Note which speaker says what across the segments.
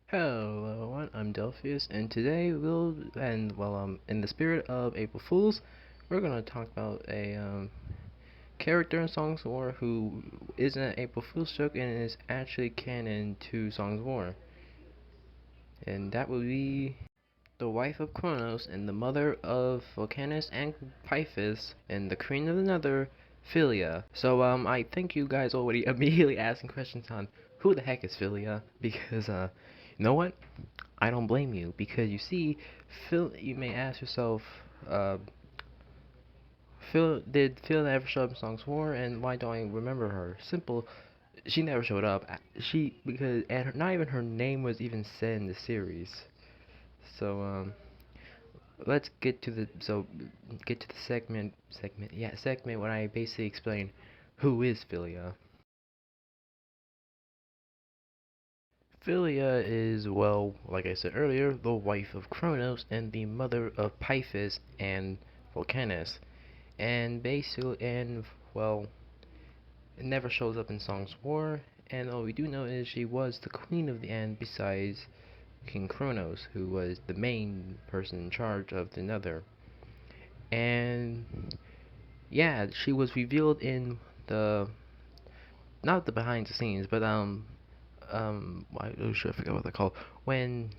Speaker 1: Hello everyone, I'm Delphius, and today in the spirit of April Fools, we're gonna talk about a character in Songs of War who isn't an April Fool's joke and is actually canon to Songs of War, and that would be the wife of Kronos and the mother of Vulcanus and Pythis and the queen of the Nether, Philia. I think you guys already immediately asking questions on who the heck is Philia because you know what? I don't blame you because you see, you may ask yourself, uh, did Phil ever show up in Songs of War, and why don't I remember her? Simple, she never showed up. Not even her name was even said in the series. So let's get to the segment when I basically explain who is Philia. Philia is, well, like I said earlier, the wife of Kronos and the mother of Pythis and Vulcanus. And it never shows up in Songs of War, and all we do know is she was the queen of the end besides King Kronos, who was the main person in charge of the Nether. And yeah, she was revealed in the, not the behind the scenes, but I forget what they're called, when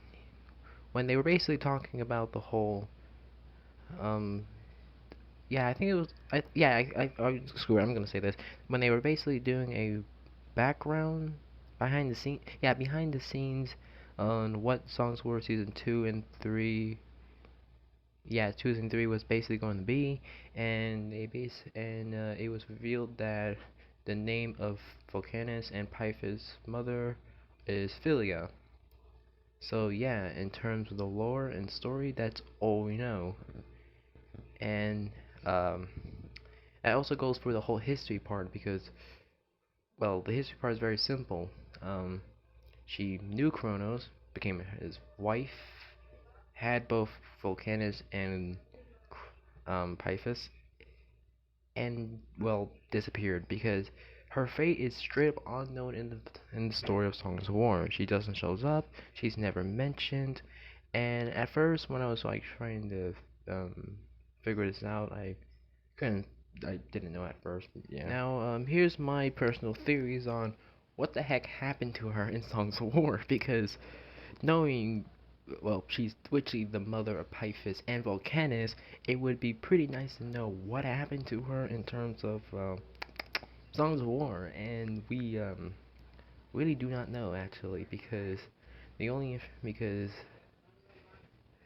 Speaker 1: when they were basically talking about the whole um yeah, I think it was screw it, I'm gonna say this, when they were basically doing a background behind the scenes on what Songs War season 2 and 3, yeah, 2 and 3 was basically going to be, and it was revealed that the name of Vulcanus and Pythis' mother is Philia. So yeah, in terms of the lore and story, that's all we know. And um, that also goes for the whole history part because, well, the history part is very simple. Um, she knew Kronos, became his wife, had both Vulcanus and Pythis, and well, disappeared because her fate is straight up unknown in the story of Songs of War. She doesn't shows up. She's never mentioned. And at first, when I was like trying to figure this out, couldn't I didn't know at first. But yeah. Now, here's my personal theories on what the heck happened to her in Songs of War because knowing, well, she's literally the mother of Pythis and Vulcanus, it would be pretty nice to know what happened to her in terms of Songs of War, and we really do not know actually because because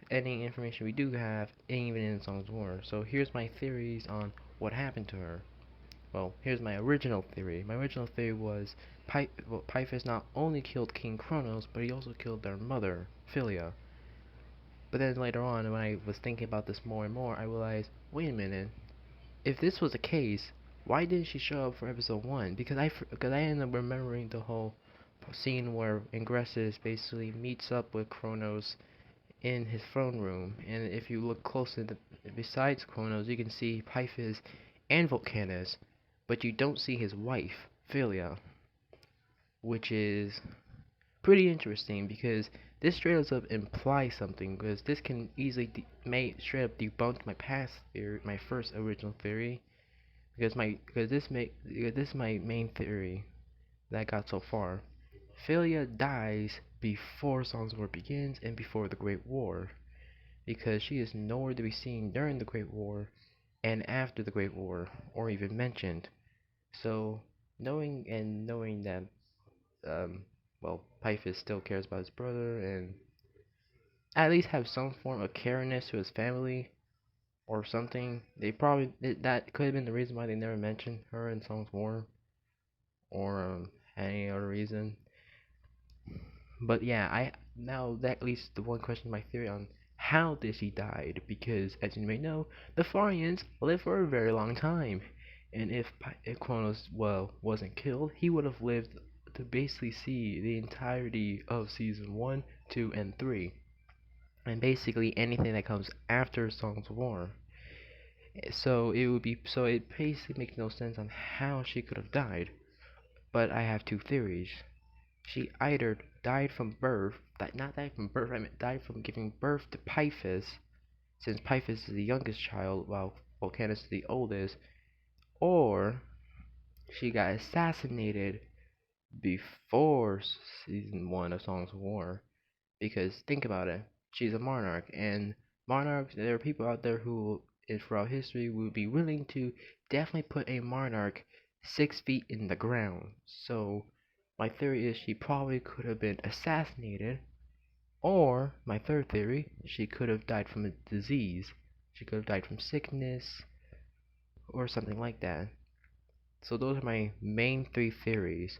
Speaker 1: any information we do have ain't even in Songs of War. So here's my theories on what happened to her. Well, here's my original theory. My original theory was Pythis not only killed King Kronos, but he also killed their mother, Philia. But then later on, when I was thinking about this more and more, I realized, wait a minute, if this was the case, why didn't she show up for episode 1? Because I ended up remembering the whole scene where Ingressus basically meets up with Kronos in his throne room, and if you look closely, besides Kronos, you can see Pythis and Vulcanus, but you don't see his wife, Philia, which is pretty interesting because this straight up implies something. Because this can easily may straight up debunk my past theory, my first original theory. Because this is my main theory that I got so far. Philia dies before Songs of War begins and before the Great War, because she is nowhere to be seen during the Great War and after the Great War, or even mentioned. So knowing that um, Pythis still cares about his brother and at least have some form of caringness to his family or something. That could have been the reason why they never mentioned her in Songs of War or any other reason. But yeah, I now that leads to one question, my theory on how did she died, because as you may know, the Farians live for a very long time, and if Kronos wasn't killed, he would have lived to basically see the entirety of season 1, 2, and 3, and basically anything that comes after Songs of War. So it basically makes no sense on how she could have died. But I have two theories. She died from birth, not died from birth, I meant died from giving birth to Pythus, since Pythus is the youngest child while Volcanus is the oldest, or she got assassinated before season 1 of Songs of War. Because think about it, she's a monarch, and monarchs, there are people out there who, throughout history, would be willing to definitely put a monarch 6 feet in the ground. So, my theory is she probably could have been assassinated, or my third theory, she could have died from a disease. She could have died from sickness, or something like that. So, those are my main 3 theories.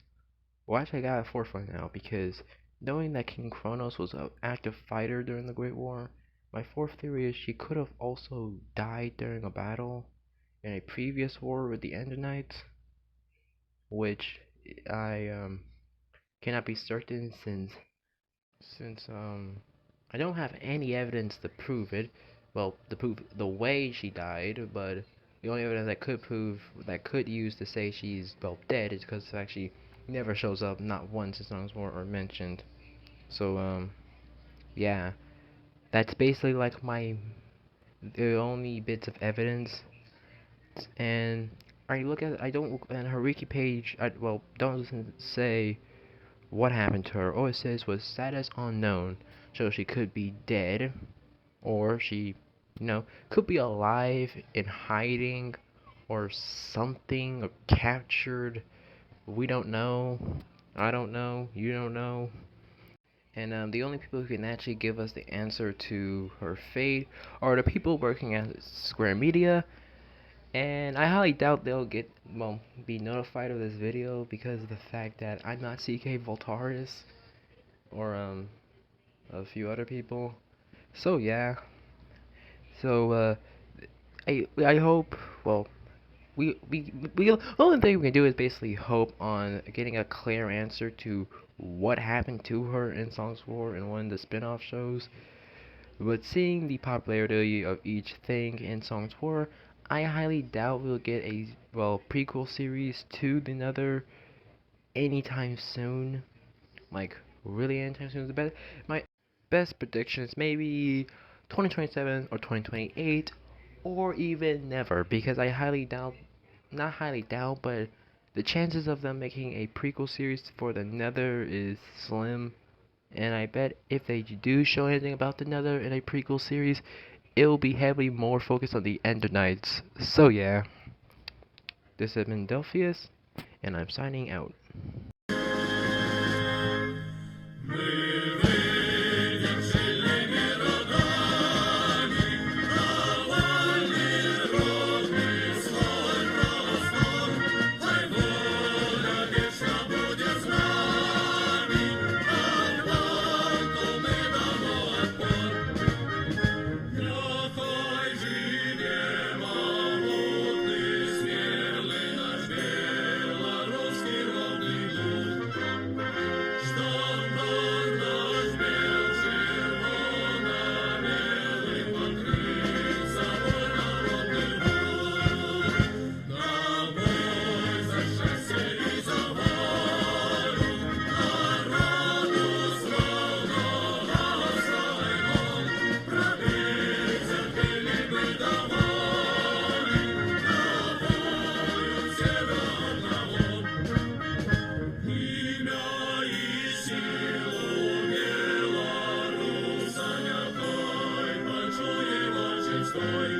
Speaker 1: Well, actually, I got a fourth one now because knowing that King Kronos was an active fighter during the Great War, my fourth theory is she could have also died during a battle in a previous war with the Endonites, which I cannot be certain since I don't have any evidence to prove it. Well, to prove the way she died, but the only evidence that could use to say she's dead is because it actually never shows up, not once in Songs War or mentioned. So yeah, that's basically like the only bits of evidence. And I don't on her wiki page. Don't say what happened to her. All it says was status unknown, so she could be dead, or she, could be alive in hiding, or something, or captured. We don't know. I don't know. You don't know. And the only people who can actually give us the answer to her fate are the people working at Square Media. And I highly doubt they'll be notified of this video because of the fact that I'm not CK Voltaris or a few other people. So yeah. So I hope. Well, we the only thing we can do is basically hope on getting a clear answer to what happened to her in Songs of War and one of the spin-off shows. But seeing the popularity of each thing in Songs of War, I highly doubt we'll get a prequel series to the Nether anytime soon. Like really anytime soon is the best. My best prediction is maybe 2027 or 2028 or even never, because I highly doubt, not highly doubt, but the chances of them making a prequel series for the Nether is slim. And I bet if they do show anything about the Nether in a prequel series, it will be heavily more focused on the Ender Knights. So yeah, this has been Delphius, and I'm signing out. Story.